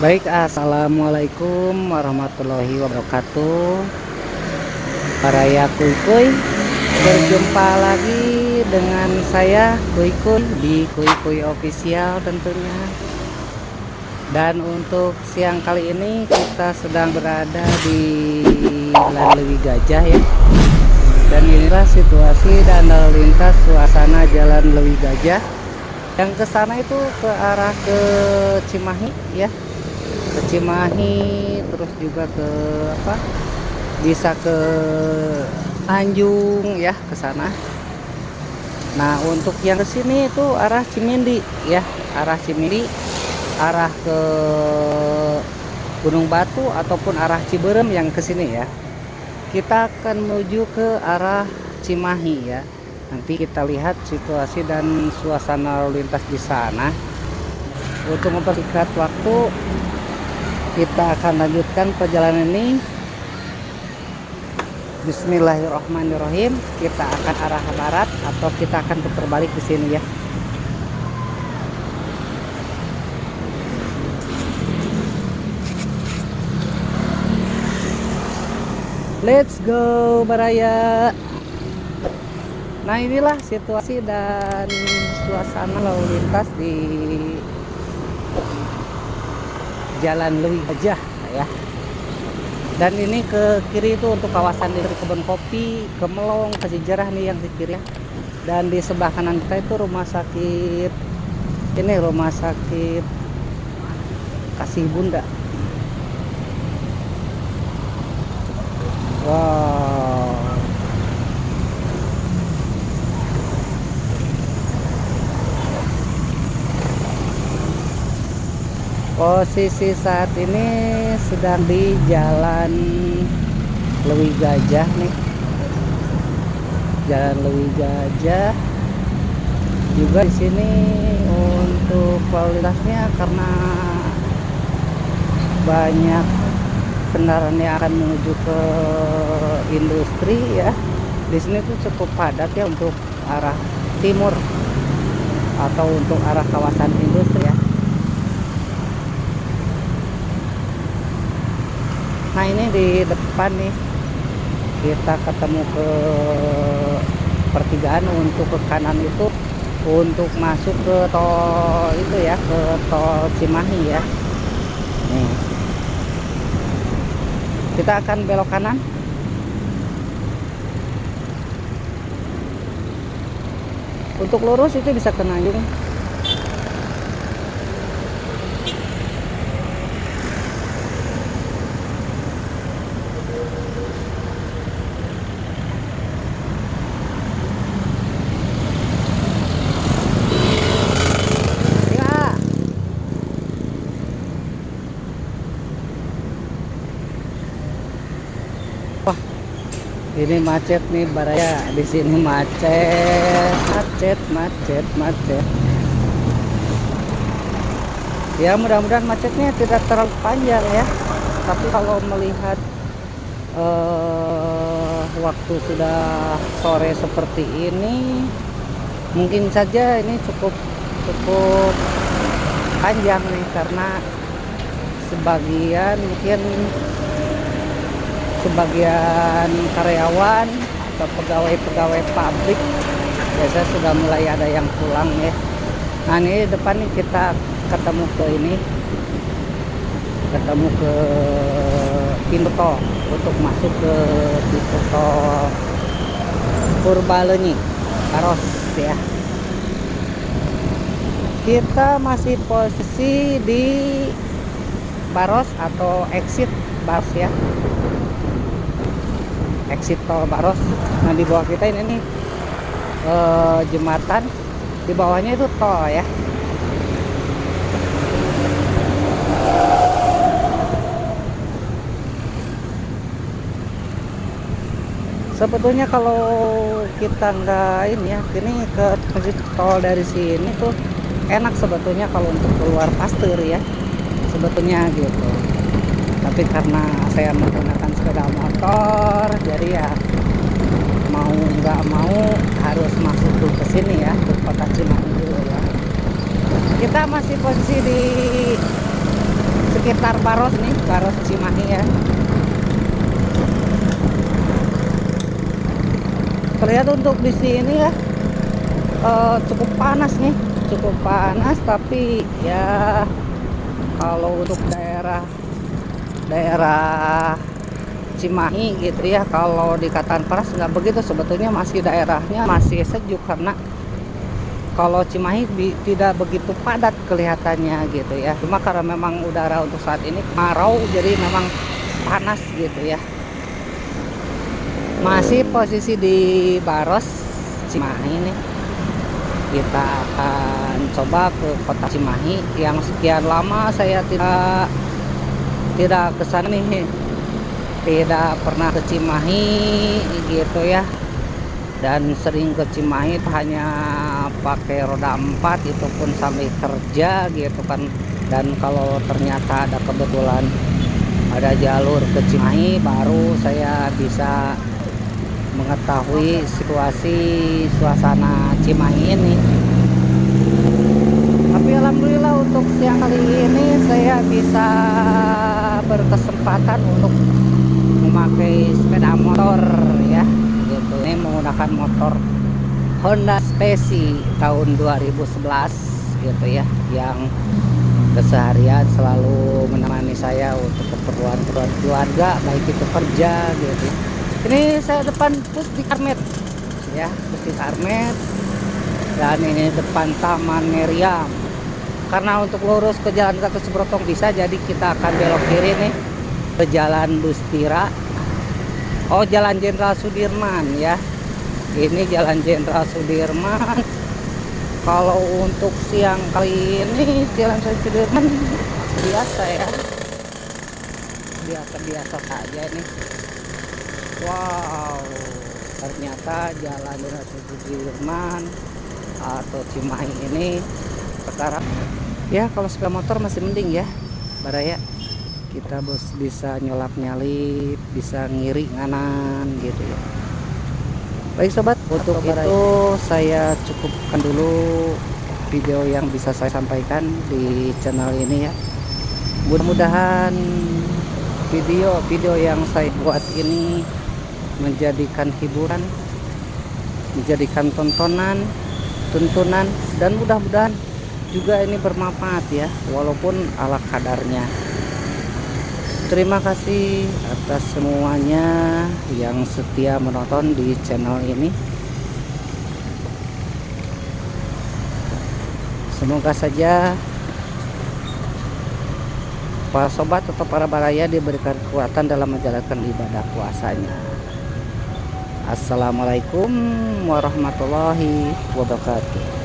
Baik, assalamualaikum warahmatullahi wabarakatuh. Para ya kuy kuy, berjumpa lagi dengan saya kuy kuy di kuy kuy official tentunya. Dan untuk siang kali ini kita sedang berada di Jalan Lewi Gajah ya. Dan inilah situasi dan lalu lintas suasana Jalan Lewi Gajah. Yang ke sana itu ke arah ke Cimahi ya, ke Cimahi, terus juga ke apa, bisa ke Tanjung ya, ke sana. Nah untuk yang ke sini itu arah Cimindi ya, arah Cimindi, arah ke Gunung Batu ataupun arah Ciberem yang ke sini ya. Kita akan menuju ke arah Cimahi ya. Nanti kita lihat situasi dan suasana lalu lintas di sana. Untuk mempersingkat waktu, kita akan lanjutkan perjalanan ini. Bismillahirrahmanirrahim. Kita akan arah barat atau kita akan putar balik di sini ya. Let's go Baraya. Nah inilah situasi dan suasana lalu lintas di Jalan Lewi Gajah ya. Dan ini ke kiri itu untuk kawasan dari kebun kopi, ke Melong, ke Cijerah nih yang di kiri ya. Dan di sebelah kanan kita itu rumah sakit, ini rumah sakit Kasih Bunda. Wow. Posisi saat ini sedang di Jalan Lewi Gajah nih. Jalan Lewi Gajah. Juga di sini untuk kualitasnya karena banyak kendaraan yang akan menuju ke industri ya. Di sini tuh cukup padat ya untuk arah timur atau untuk arah kawasan industri ya. Nah ini di depan nih kita ketemu ke pertigaan. Untuk ke kanan itu untuk masuk ke tol itu ya, ke tol Cimahi ya. Nih kita akan belok kanan. Untuk lurus itu bisa ke Tanjung. Wah, ini macet nih Baraya. Di sini macet. Ya mudah-mudahan macetnya tidak terlalu panjang ya. Tapi kalau melihat waktu sudah sore seperti ini, mungkin saja ini cukup panjang nih, karena sebagian karyawan atau pegawai pabrik biasa sudah mulai ada yang pulang ya. Nah ini depan nih kita ketemu ke pintu tol untuk masuk ke pintu tol Purbalenyi Baros ya. Kita masih posisi di Baros atau exit Baros ya, exit tol Baros. Nah di bawah kita ini nih jembatan, di bawahnya itu tol ya. Sebetulnya kalau kita nggak ini ya, ini ke exit tol dari sini tuh enak sebetulnya kalau untuk keluar Pasteur ya, sebetulnya gitu. Tapi karena saya menggunakan sepeda motor, jadi ya mau nggak mau harus masuk dulu ke sini ya, ke kota Cimahi dulu ya. Kita masih posisi di sekitar Baros nih, Baros Cimahi ya. Terlihat untuk di sini ya cukup panas nih, cukup panas, tapi ya kalau untuk daerah Cimahi gitu ya, kalau dikatakan panas nggak begitu, sebetulnya masih daerahnya masih sejuk, karena kalau Cimahi tidak begitu padat kelihatannya gitu ya. Cuma karena memang udara untuk saat ini kemarau, jadi memang panas gitu ya. Masih posisi di Baros Cimahi nih. Kita akan coba ke kota Cimahi yang sekian lama saya tidak ke sana nih. Tidak pernah ke Cimahi gitu ya. Dan sering ke Cimahi hanya pakai roda 4, itu pun sampai kerja gitu kan. Dan kalau ternyata ada kebetulan ada jalur ke Cimahi, baru saya bisa mengetahui situasi suasana Cimahi ini. Tapi alhamdulillah untuk siang kali ini saya bisa berkesempatan untuk memakai sepeda motor ya gitu. Ini menggunakan motor Honda Speci tahun 2011 gitu ya, yang keseharian selalu menemani saya untuk keperluan keluarga, baik itu kerja gitu. Ini saya depan Pusti Karmet ya, Pusti Karmet, dan ini depan Taman Meriam. Karena untuk lurus ke Jalan Gatot Subroto bisa, jadi kita akan belok kiri nih ke Jalan Bustira. Oh, Jalan Jenderal Sudirman ya. Ini Jalan Jenderal Sudirman. Kalau untuk siang kali ini Jalan Sudirman biasa ya, biasa saja nih. Wow, ternyata Jalan Jenderal Sudirman atau Cimahi ini sekarang ya, kalau sepeda motor masih mending ya Baraya, kita bisa nyelap-nyalip, bisa ngiri nganan gitu ya. Baik sobat, untuk itu saya cukupkan dulu video yang bisa saya sampaikan di channel ini ya. Mudah-mudahan video yang saya buat ini menjadikan hiburan, menjadikan tuntunan, dan mudah-mudahan juga ini bermanfaat ya, walaupun ala kadarnya. Terima kasih atas semuanya yang setia menonton di channel ini. Semoga saja para sobat atau para baraya diberikan kekuatan dalam menjalankan ibadah puasanya. Assalamualaikum warahmatullahi wabarakatuh.